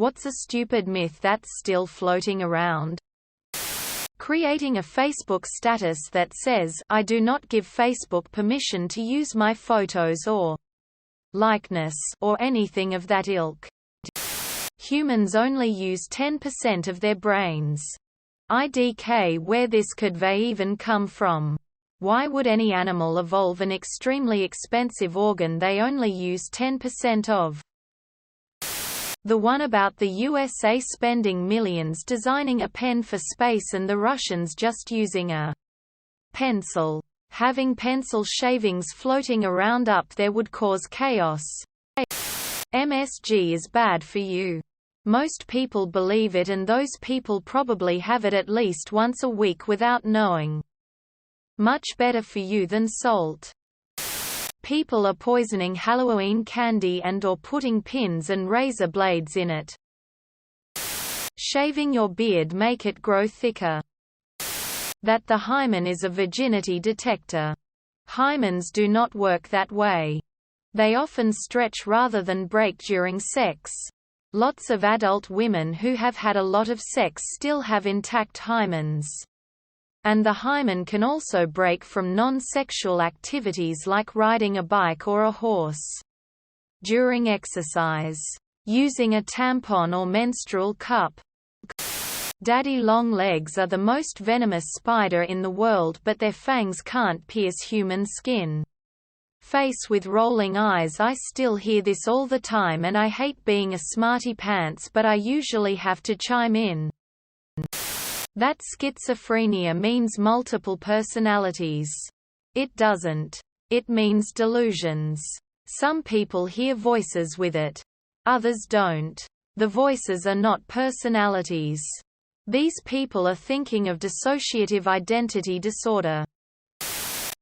What's a stupid myth that's still floating around? Creating a Facebook status that says, "I do not give Facebook permission to use my photos or likeness," or anything of that ilk. Humans only use 10% of their brains. IDK, where this could even come from. Why would any animal evolve an extremely expensive organ they only use 10% of? The one about the USA spending millions designing a pen for space and the Russians just using a pencil. Having pencil shavings floating around up there would cause chaos. MSG is bad for you. Most people believe it, and those people probably have it at least once a week without knowing. Much better for you than salt. People are poisoning Halloween candy and/or putting pins and razor blades in it. Shaving your beard make it grow thicker. That the hymen is a virginity detector. Hymens do not work that way. They often stretch rather than break during sex. Lots of adult women who have had a lot of sex still have intact hymens. And the hymen can also break from non-sexual activities like riding a bike or a horse. During exercise. Using a tampon or menstrual cup. Daddy long legs are the most venomous spider in the world, but their fangs can't pierce human skin. Face with rolling eyes. I still hear this all the time and I hate being a smarty pants, but I usually have to chime in. That schizophrenia means multiple personalities. It doesn't. It means delusions. Some people hear voices with it. Others don't. The voices are not personalities. These people are thinking of dissociative identity disorder.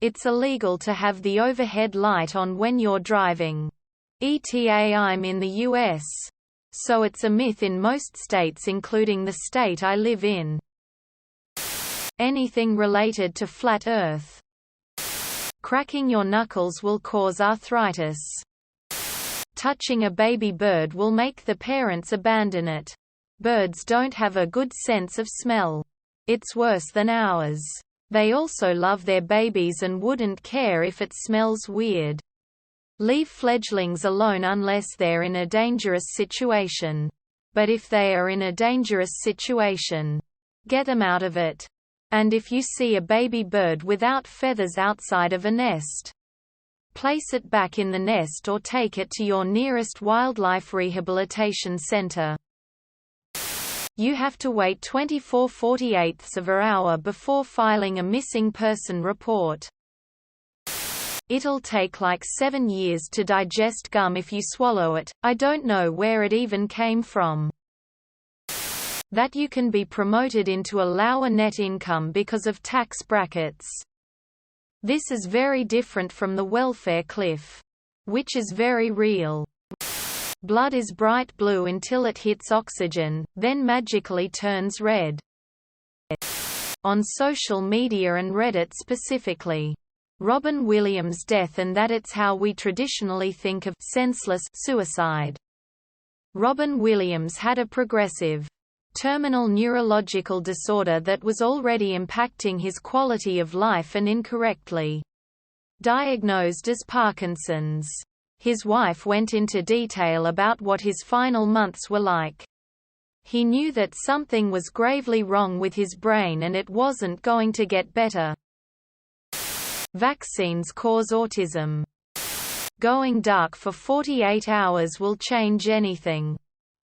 It's illegal to have the overhead light on when you're driving. I'm in the US. So it's a myth in most states, including the state I live in. Anything related to flat Earth. Cracking your knuckles will cause arthritis. Touching a baby bird will make the parents abandon it. Birds don't have a good sense of smell. It's worse than ours. They also love their babies and wouldn't care if it smells weird. Leave fledglings alone unless they're in a dangerous situation. But if they are in a dangerous situation, get them out of it. And if you see a baby bird without feathers outside of a nest, place it back in the nest or take it to your nearest wildlife rehabilitation center. You have to wait 24/48 of an hour before filing a missing person report. It'll take like 7 years to digest gum if you swallow it. I don't know where it even came from. That you can be promoted into a lower net income because of tax brackets. This is very different from the welfare cliff, which is very real. Blood is bright blue until it hits oxygen, then magically turns red. On social media and Reddit specifically. Robin Williams' death, and that it's how we traditionally think of senseless suicide. Robin Williams had a progressive terminal neurological disorder that was already impacting his quality of life and incorrectly diagnosed as Parkinson's. His wife went into detail about what his final months were like. He knew that something was gravely wrong with his brain and it wasn't going to get better. Vaccines cause autism. Going dark for 48 hours will change anything.